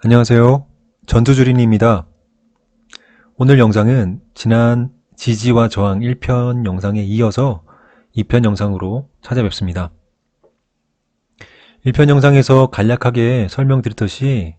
안녕하세요. 전투주린입니다. 오늘 영상은 지난 지지와 저항 1편 영상에 이어서 2편 영상으로 찾아뵙습니다. 1편 영상에서 간략하게 설명드렸듯이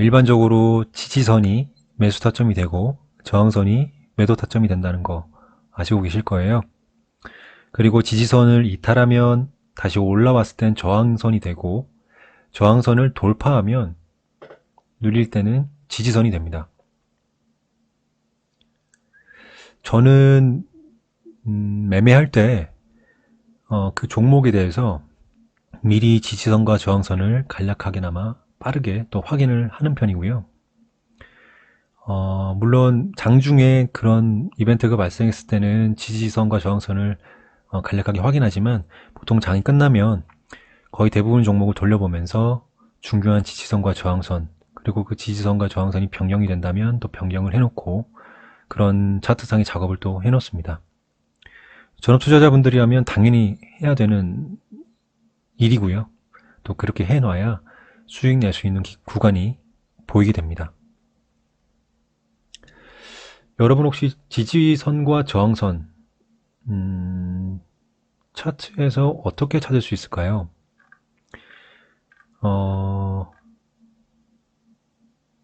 일반적으로 지지선이 매수 타점이 되고 저항선이 매도 타점이 된다는 거 아시고 계실 거예요. 그리고 지지선을 이탈하면 다시 올라왔을 땐 저항선이 되고 저항선을 돌파하면 눌릴 때는 지지선이 됩니다. 저는 매매할 때 그 종목에 대해서 미리 지지선과 저항선을 간략하게나마 빠르게 또 확인을 하는 편이고요. 물론 장중에 그런 이벤트가 발생했을 때는 지지선과 저항선을 간략하게 확인하지만 보통 장이 끝나면 거의 대부분 종목을 돌려보면서 중요한 지지선과 저항선 그리고 그 지지선과 저항선이 변경이 된다면 또 변경을 해놓고 그런 차트상의 작업을 또 해놓습니다. 전업 투자자분들이라면 당연히 해야 되는 일이고요. 또 그렇게 해놔야 수익 낼 수 있는 구간이 보이게 됩니다. 여러분 혹시 지지선과 저항선 차트에서 어떻게 찾을 수 있을까요?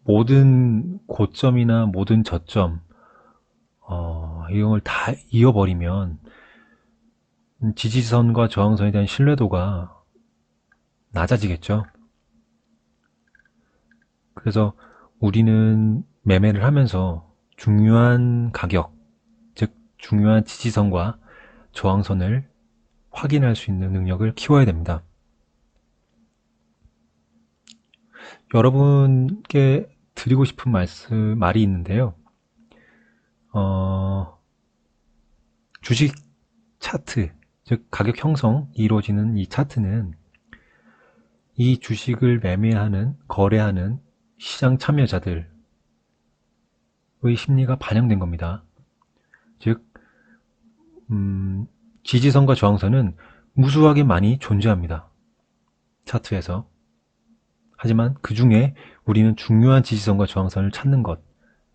모든 고점이나 모든 저점 이걸 다 이어버리면 지지선과 저항선에 대한 신뢰도가 낮아지겠죠. 그래서 우리는 매매를 하면서 중요한 가격, 즉 중요한 지지선과 저항선을 확인할 수 있는 능력을 키워야 됩니다. 여러분께 드리고 싶은 말이 있는데요. 주식 차트, 즉 가격 형성이 이루어지는 이 차트는 이 주식을 매매하는, 거래하는 시장 참여자들의 심리가 반영된 겁니다. 즉 지지선과 저항선은 무수하게 많이 존재합니다. 차트에서. 하지만 그 중에 우리는 중요한 지지선과 저항선을 찾는 것,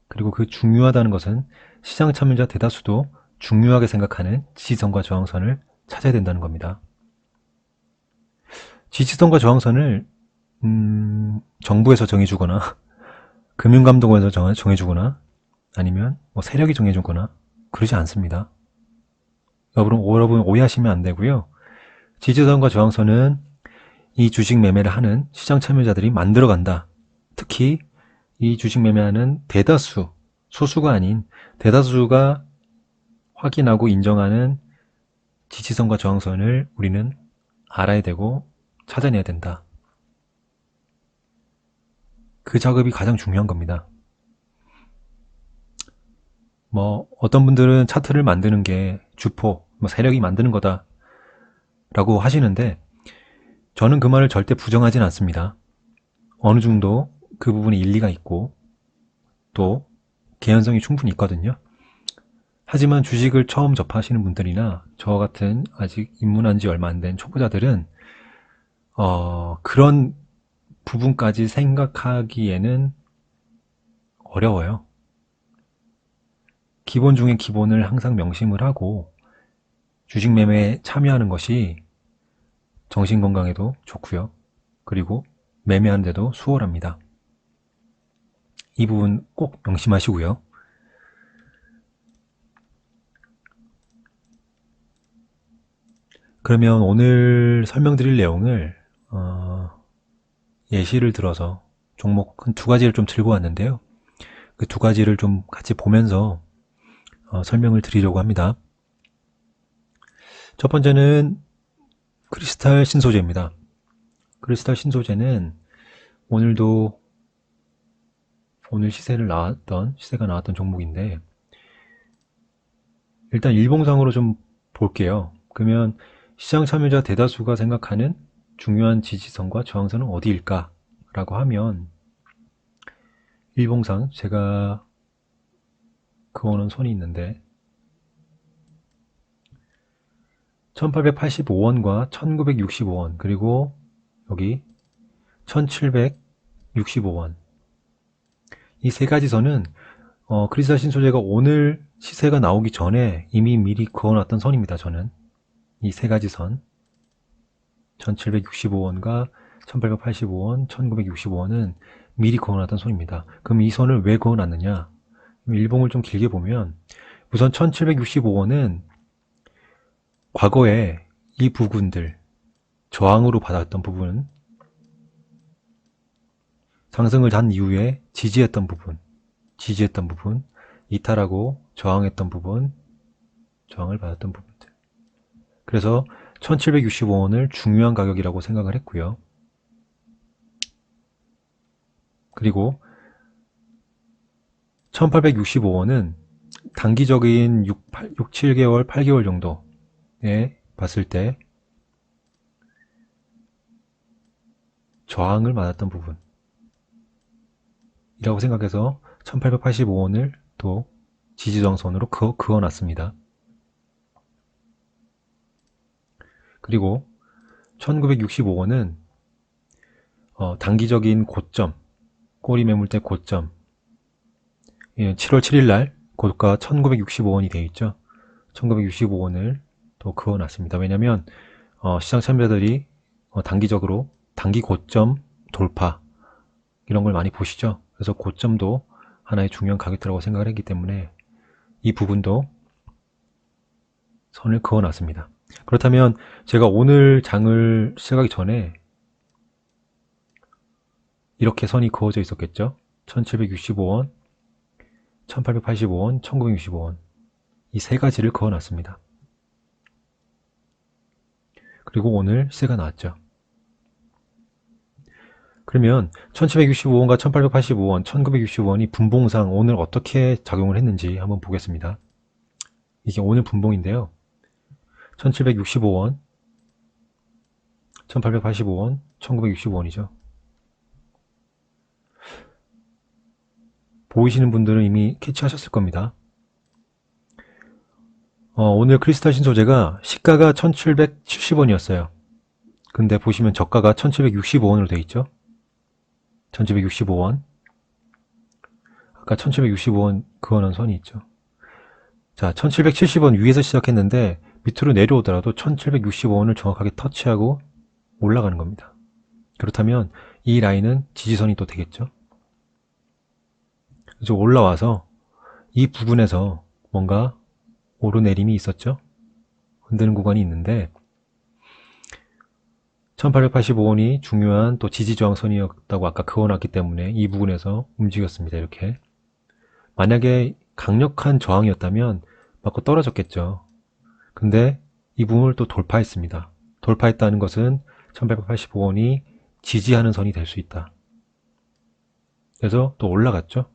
그리고 그 중요하다는 것은 시장 참여자 대다수도 중요하게 생각하는 지지선과 저항선을 찾아야 된다는 겁니다. 지지선과 저항선을 정부에서 정해주거나 금융감독원에서 정해주거나 아니면 뭐 세력이 정해주거나 그러지 않습니다. 여러분 오해하시면 안 되고요. 지지선과 저항선은 이 주식 매매를 하는 시장 참여자들이 만들어간다. 특히 이 주식 매매하는 대다수, 소수가 아닌 대다수가 확인하고 인정하는 지지선과 저항선을 우리는 알아야 되고 찾아내야 된다. 그 작업이 가장 중요한 겁니다. 어떤 분들은 차트를 만드는 게 주포, 세력이 만드는 거다 라고 하시는데 저는 그 말을 절대 부정하진 않습니다. 어느 정도 그 부분에 일리가 있고 또 개연성이 충분히 있거든요. 하지만 주식을 처음 접하시는 분들이나 저와 같은 아직 입문한 지 얼마 안 된 초보자들은 그런 부분까지 생각하기에는 어려워요. 기본 중에 기본을 항상 명심을 하고 주식 매매에 참여하는 것이 정신건강에도 좋고요. 그리고 매매하는 데도 수월합니다. 이 부분 꼭 명심하시고요. 그러면 오늘 설명드릴 내용을 예시를 들어서 종목 한 두 가지를 좀 들고 왔는데요. 그 두 가지를 좀 같이 보면서 설명을 드리려고 합니다. 첫 번째는 크리스탈 신소재입니다. 크리스탈 신소재는 오늘도 오늘 시세가 나왔던 종목인데 일단 일봉상으로 좀 볼게요. 그러면 시장 참여자 대다수가 생각하는 중요한 지지선과 저항선은 어디일까? 라고 하면 일봉상 제가 그어놓은 선이 있는데 1885원과 1965원 그리고 여기 1700 65원. 이 세 가지 선은 크리스탈 신소재가 오늘 시세가 나오기 전에 이미 미리 그어놨던 선입니다. 저는 이 세 가지 선 1765원과 1885원, 1965원은 미리 그어놨던 선입니다. 그럼 이 선을 왜 그어놨느냐? 일봉을 좀 길게 보면 우선 1765원은 과거에 이 부분들 저항으로 받았던 부분, 상승을 한 이후에 지지했던 부분, 이탈하고 저항했던 부분, 저항을 받았던 부분들. 그래서 1765원을 중요한 가격이라고 생각을 했고요. 그리고 1865원은 단기적인 6, 7개월, 8개월 정도에 봤을 때 저항을 맞았던 부분 이라고 생각해서 1885원을 또 지지저항선으로 그어놨습니다. 그리고 1965원은 단기적인 고점, 꼬리 매물대 고점, 7월 7일날 고가 1965원이 되어 있죠. 1965원을 또 그어놨습니다. 왜냐하면 시장 참여자들이 단기적으로 단기 고점 돌파 이런 걸 많이 보시죠. 그래서 고점도 하나의 중요한 가격대라고 생각을 했기 때문에 이 부분도 선을 그어놨습니다. 그렇다면 제가 오늘 장을 시작하기 전에 이렇게 선이 그어져 있었겠죠. 1765원, 1885원, 1965원 이 세 가지를 그어놨습니다. 그리고 오늘 시세가 나왔죠. 그러면 1765원과 1885원, 1965원이 분봉상 오늘 어떻게 작용을 했는지 한번 보겠습니다. 이게 오늘 분봉인데요. 1765원, 1885원, 1965원이죠. 보이시는 분들은 이미 캐치하셨을 겁니다. 오늘 크리스탈 신소재가 시가가 1770원이었어요. 근데 보시면 저가가 1765원으로 되어 있죠. 1765원. 아까 1765원 그어놓은 선이 있죠. 자, 1770원 위에서 시작했는데 밑으로 내려오더라도 1765원을 정확하게 터치하고 올라가는 겁니다. 그렇다면 이 라인은 지지선이 또 되겠죠. 그래서 올라와서 이 부분에서 뭔가 오르내림이 있었죠. 흔드는 구간이 있는데 1885원이 중요한 또 지지저항선이었다고 아까 그어놨기 때문에 이 부분에서 움직였습니다. 이렇게. 만약에 강력한 저항이었다면 맞고 떨어졌겠죠. 근데 이 부분을 또 돌파했습니다. 돌파했다는 것은 1885원이 지지하는 선이 될 수 있다. 그래서 또 올라갔죠.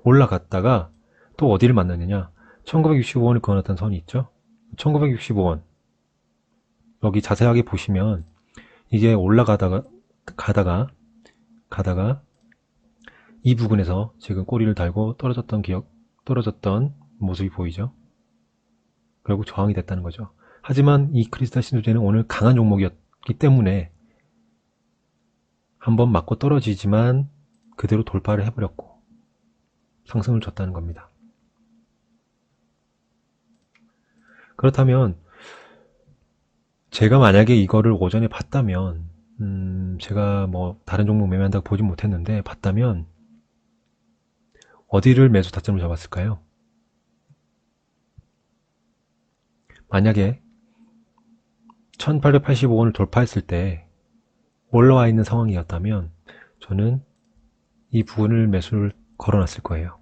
올라갔다가 또 어디를 만났느냐. 1965원을 그어놨던 선이 있죠. 1965원 여기 자세하게 보시면 이게 올라가다가 가다가 이 부분에서 지금 꼬리를 달고 떨어졌던 모습이 보이죠. 결국 저항이 됐다는 거죠. 하지만 이 크리스탈 신소재는 오늘 강한 종목이었기 때문에 한번 맞고 떨어지지만 그대로 돌파를 해버렸고 상승을 줬다는 겁니다. 그렇다면 제가 만약에 이거를 오전에 봤다면 제가 뭐 다른 종목 매매한다고 보진 못했는데 봤다면 어디를 매수 타점을 잡았을까요? 만약에 1885원을 돌파했을 때 올라와 있는 상황이었다면 저는 이 부분을 매수를 걸어놨을 거예요.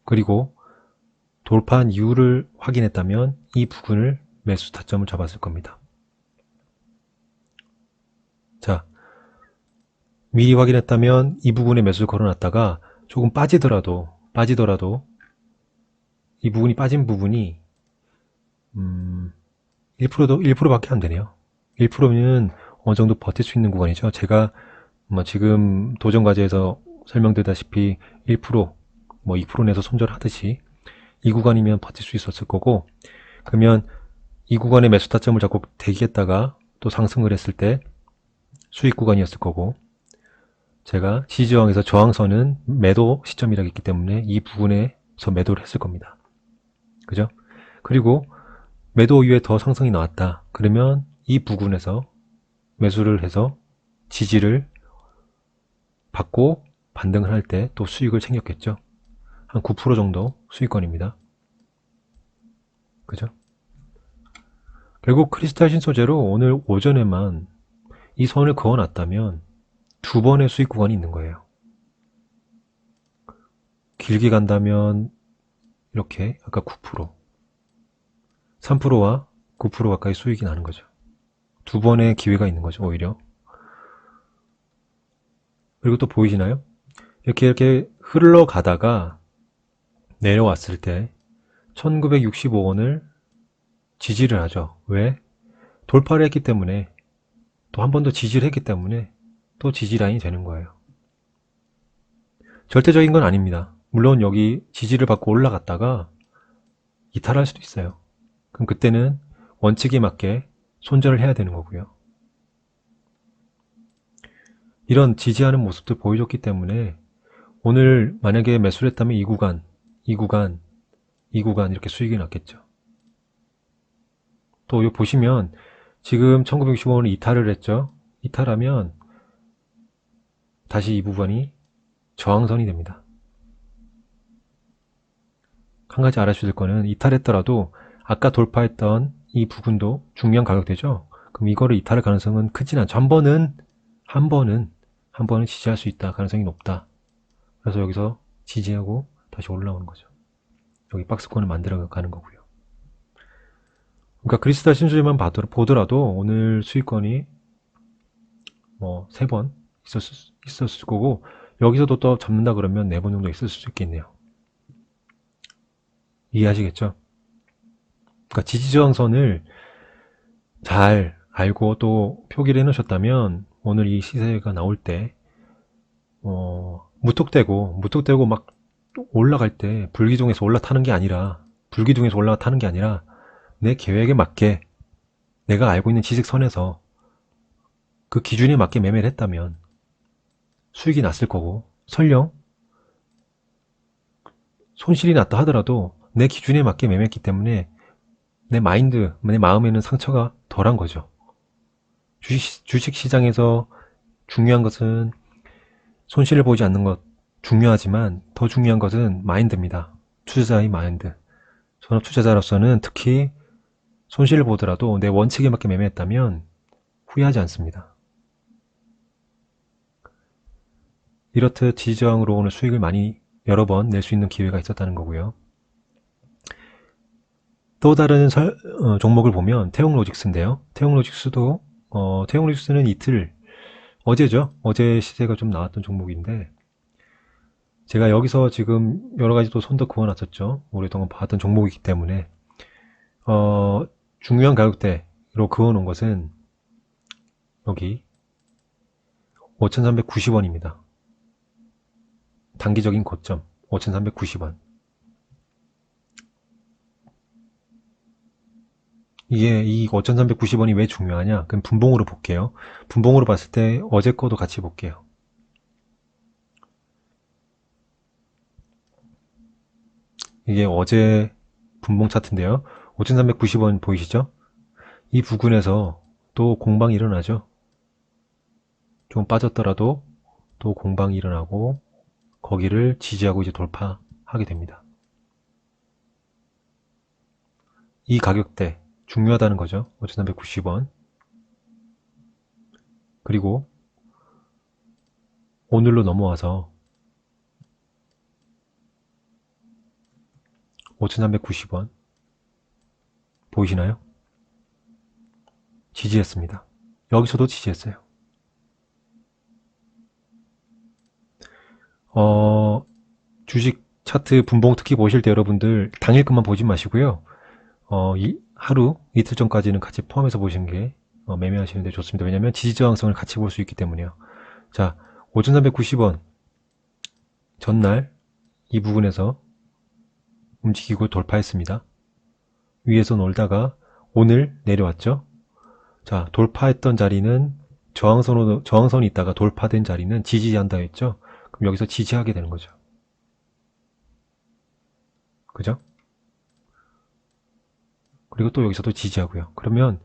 그리고 돌파한 이유를 확인했다면 이 부분을 매수 타점을 잡았을 겁니다. 자, 미리 확인했다면 이 부분에 매수를 걸어놨다가 조금 빠지더라도 이 부분이 빠진 부분이 1%밖에 안 되네요. 1%는 어느 정도 버틸 수 있는 구간이죠. 제가 지금 도전과제에서 설명드렸다시피 1%, 2% 내서 손절하듯이 이 구간이면 버틸 수 있었을 거고, 그러면 이 구간에 매수 타점을 잡고 대기했다가 또 상승을 했을 때 수익 구간이었을 거고, 제가 지지저항에서 저항선은 매도 시점이라고 했기 때문에 이 부분에서 매도를 했을 겁니다. 그죠? 그리고 매도 이후에 더 상승이 나왔다. 그러면 이 부분에서 매수를 해서 지지를 받고 반등을 할 때 또 수익을 챙겼겠죠. 한 9% 정도 수익권입니다. 그죠? 결국 크리스탈 신소재로 오늘 오전에만 이 선을 그어놨다면 2번의 수익 구간이 있는 거예요. 길게 간다면 이렇게 아까 9%, 3%와 9% 가까이 수익이 나는 거죠. 2번의 기회가 있는 거죠, 오히려. 그리고 또 보이시나요? 이렇게 흘러가다가 내려왔을 때 1965원을 지지를 하죠. 왜? 돌파를 했기 때문에, 또 한 번 더 지지를 했기 때문에 또 지지 라인이 되는 거예요. 절대적인 건 아닙니다. 물론 여기 지지를 받고 올라갔다가 이탈할 수도 있어요. 그럼 그때는 원칙에 맞게 손절을 해야 되는 거고요. 이런 지지하는 모습도 보여줬기 때문에 오늘 만약에 매수를 했다면 이 구간, 이 구간, 이 구간 이렇게 수익이 났겠죠. 또 여기 보시면 지금 1965원을 이탈을 했죠. 이탈하면 다시 이 부분이 저항선이 됩니다. 한 가지 알아주셔야 될 거는 이탈했더라도 아까 돌파했던 이 부분도 중요한 가격대죠. 그럼 이거를 이탈할 가능성은 크진 않죠. 한 번은 지지할 수 있다. 가능성이 높다. 그래서 여기서 지지하고 다시 올라오는 거죠. 여기 박스권을 만들어 가는 거고요. 그러니까 크리스탈 신소재만 보더라도 오늘 수익권이 뭐 3번 있었을 거고, 여기서도 또 잡는다 그러면 4번 정도 있을 수 있겠네요. 이해하시겠죠? 그러니까 지지저항선을 잘 알고 또 표기를 해놓으셨다면 오늘 이 시세가 나올 때 무턱대고 막 올라갈 때 불기둥에서 올라타는 게 아니라 내 계획에 맞게 내가 알고 있는 지식선에서 그 기준에 맞게 매매를 했다면 수익이 났을 거고, 설령 손실이 났다 하더라도 내 기준에 맞게 매매했기 때문에 내 마음에는 상처가 덜한 거죠. 주식시장에서 중요한 것은 손실을 보지 않는 것 중요하지만 더 중요한 것은 마인드입니다. 투자자의 마인드. 전업 투자자로서는 특히 손실을 보더라도 내 원칙에 맞게 매매했다면 후회하지 않습니다. 이렇듯 지지저항으로 오늘 수익을 여러 번 낼 수 있는 기회가 있었다는 거고요. 또 다른 종목을 보면 태용로직스인데요. 태용로직스는 어제죠. 어제 시세가 좀 나왔던 종목인데, 제가 여기서 지금 여러 가지 또 손도 그어놨었죠. 오랫동안 봐왔던 종목이기 때문에 중요한 가격대로 그어놓은 것은 여기 5,390원입니다. 단기적인 고점 5,390원. 이 5,390원이 왜 중요하냐? 그럼 분봉으로 볼게요. 분봉으로 봤을 때 어제 거도 같이 볼게요. 이게 어제 분봉 차트인데요. 5,390원 보이시죠? 이 부근에서 또 공방이 일어나죠. 좀 빠졌더라도 또 공방이 일어나고 거기를 지지하고 이제 돌파하게 됩니다. 이 가격대 중요하다는 거죠. 5,390원. 그리고 오늘로 넘어와서 5,390원 보이시나요? 지지했습니다. 여기서도 지지했어요. 주식 차트 분봉 특히 보실 때 여러분들 당일 것만 보지 마시고요. 하루 이틀 전까지는 같이 포함해서 보시는 게 매매하시는데 좋습니다. 왜냐하면 지지저항성을 같이 볼 수 있기 때문이요. 자, 5,390원 전날 이 부분에서 움직이고 돌파했습니다. 위에서 놀다가 오늘 내려왔죠. 자, 돌파했던 자리는 저항선이 있다가 돌파된 자리는 지지한다 했죠? 그럼 여기서 지지하게 되는 거죠. 그죠? 그리고 또 여기서도 지지하고요. 그러면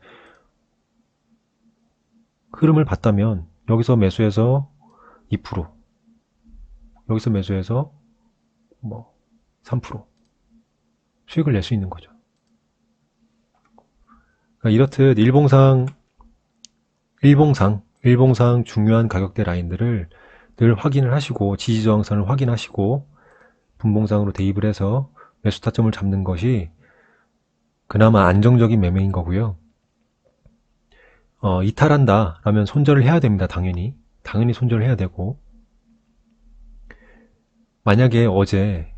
흐름을 봤다면 여기서 매수해서 2%, 여기서 매수해서 뭐 3% 수익을 낼 수 있는 거죠. 그러니까 이렇듯 일봉상 중요한 가격대 라인들을 늘 확인을 하시고 지지저항선을 확인하시고 분봉상으로 대입을 해서 매수 타점을 잡는 것이 그나마 안정적인 매매인 거고요. 이탈한다 라면 손절을 해야 됩니다. 당연히 손절을 해야 되고, 만약에 어제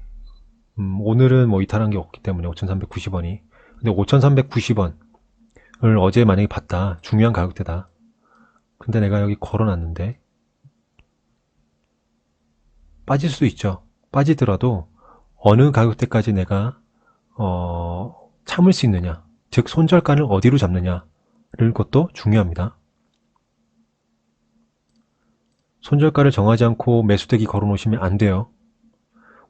오늘은 뭐 이탈한 게 없기 때문에 5,390원이, 근데 5,390원을 어제 만약에 봤다, 중요한 가격대다, 근데 내가 여기 걸어놨는데 빠질 수도 있죠. 빠지더라도 어느 가격대까지 내가 참을 수 있느냐, 즉 손절가를 어디로 잡느냐를 것도 중요합니다. 손절가를 정하지 않고 매수대기 걸어 놓으시면 안 돼요.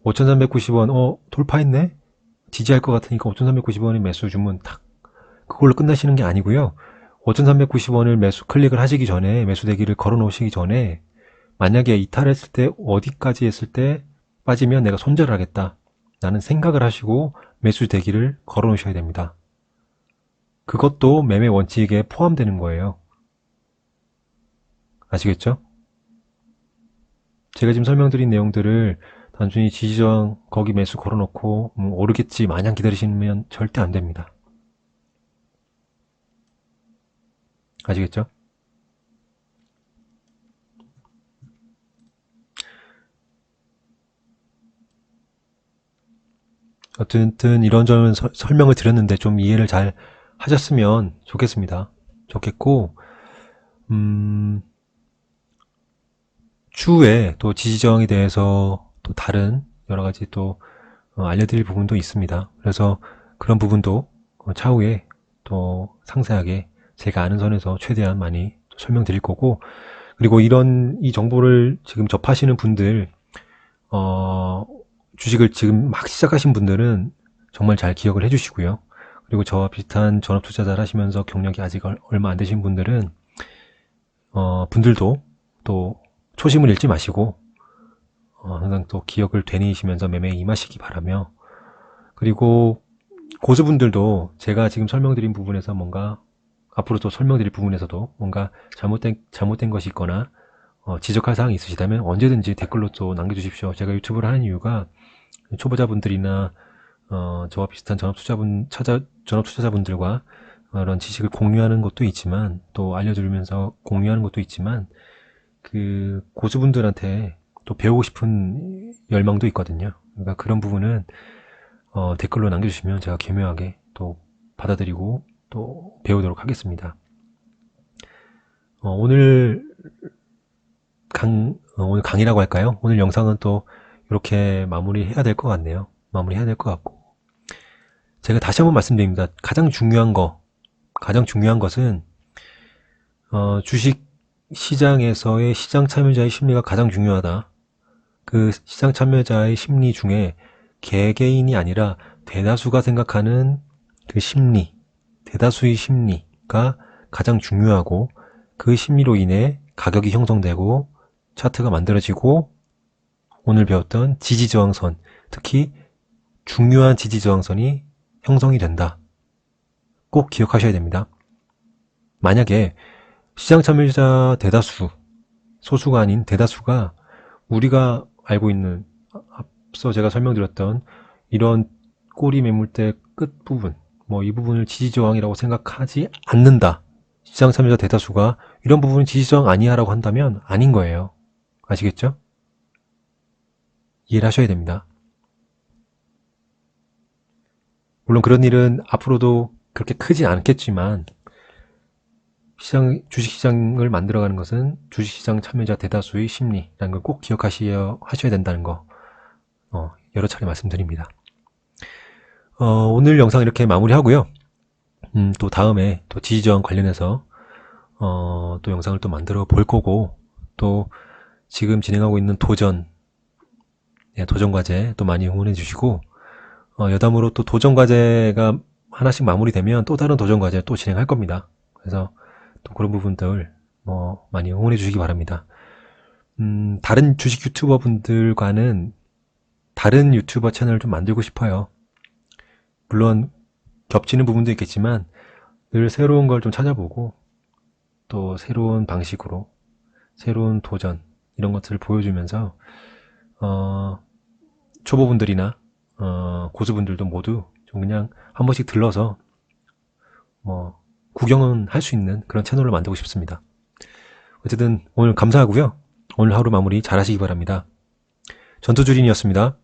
5,390원 돌파했네? 지지할 것 같으니까 5,390원에 매수 주문 탁, 그걸로 끝나시는 게 아니고요. 5,390원을 매수 클릭을 하시기 전에, 매수 대기를 걸어 놓으시기 전에, 만약에 이탈했을 때 어디까지 했을 때 빠지면 내가 손절을 하겠다 라는 생각을 하시고 매수 대기를 걸어 놓으셔야 됩니다. 그것도 매매 원칙에 포함되는 거예요. 아시겠죠? 제가 지금 설명드린 내용들을 단순히 지지저항 거기 매수 걸어놓고 오르겠지 마냥 기다리시면 절대 안 됩니다. 아시겠죠? 어쨌든 이런저런 설명을 드렸는데 좀 이해를 잘 하셨으면 좋겠습니다. 좋겠고, 추후에 또 지지저항에 대해서 또 다른 여러 가지 또 알려드릴 부분도 있습니다. 그래서 그런 부분도 차후에 또 상세하게 제가 아는 선에서 최대한 많이 설명드릴 거고, 그리고 이 정보를 지금 접하시는 분들, 주식을 지금 막 시작하신 분들은 정말 잘 기억을 해주시고요. 그리고 저와 비슷한 전업 투자자를 하시면서 경력이 아직 얼마 안 되신 분들은 분들도 또 초심을 잃지 마시고 항상 또 기억을 되뇌이시면서 매매에 임하시기 바라며, 그리고 고수분들도 제가 지금 설명드린 부분에서 뭔가 앞으로 또 설명드릴 부분에서도 뭔가 잘못된 것이 있거나 지적할 사항이 있으시다면 언제든지 댓글로 또 남겨주십시오. 제가 유튜브를 하는 이유가 초보자분들이나 저와 비슷한 전업투자자분들과 이런 지식을 공유하는 것도 있지만, 또 알려드리면서 공유하는 것도 있지만, 그 고수분들한테 또 배우고 싶은 열망도 있거든요. 그러니까 그런 부분은 댓글로 남겨주시면 제가 교묘하게 또 받아들이고 또 배우도록 하겠습니다. 오늘 강의라고 할까요? 오늘 영상은 또 이렇게 마무리해야 될 것 같네요. 마무리해야 될 것 같고, 제가 다시 한번 말씀드립니다. 가장 중요한 것은 주식 시장에서의 시장 참여자의 심리가 가장 중요하다. 그 시장 참여자의 심리 중에 개개인이 아니라 대다수가 생각하는 그 심리, 대다수의 심리가 가장 중요하고, 그 심리로 인해 가격이 형성되고 차트가 만들어지고 오늘 배웠던 지지저항선, 특히 중요한 지지저항선이 형성이 된다. 꼭 기억하셔야 됩니다. 만약에 시장 참여자 대다수, 소수가 아닌 대다수가 우리가 알고 있는 앞서 제가 설명드렸던 이런 꼬리 매물대 끝부분, 이 부분을 지지저항이라고 생각하지 않는다. 시장 참여자 대다수가 이런 부분은 지지저항 아니야 라고 한다면 아닌 거예요. 아시겠죠? 이해를 하셔야 됩니다. 물론 그런 일은 앞으로도 그렇게 크진 않겠지만, 주식시장을 만들어가는 것은 주식시장 참여자 대다수의 심리라는 걸 꼭 기억하셔야 된다는 거 여러 차례 말씀드립니다. 오늘 영상 이렇게 마무리하고요. 또 다음에 또 지지저항 관련해서 또 영상을 또 만들어 볼 거고, 또 지금 진행하고 있는 도전 과제 또 많이 응원해 주시고, 여담으로 또 도전 과제가 하나씩 마무리되면 또 다른 도전 과제 또 진행할 겁니다. 그래서 또 그런 부분들 많이 응원해 주시기 바랍니다. 다른 주식 유튜버 분들과는 다른 유튜버 채널을 좀 만들고 싶어요. 물론 겹치는 부분도 있겠지만 늘 새로운 걸 좀 찾아보고, 또 새로운 방식으로 새로운 도전 이런 것들을 보여주면서 초보분들이나 고수분들도 모두 좀 그냥 한 번씩 들러서 구경은 할 수 있는 그런 채널을 만들고 싶습니다. 어쨌든 오늘 감사하고요. 오늘 하루 마무리 잘 하시기 바랍니다. 전투주린이었습니다.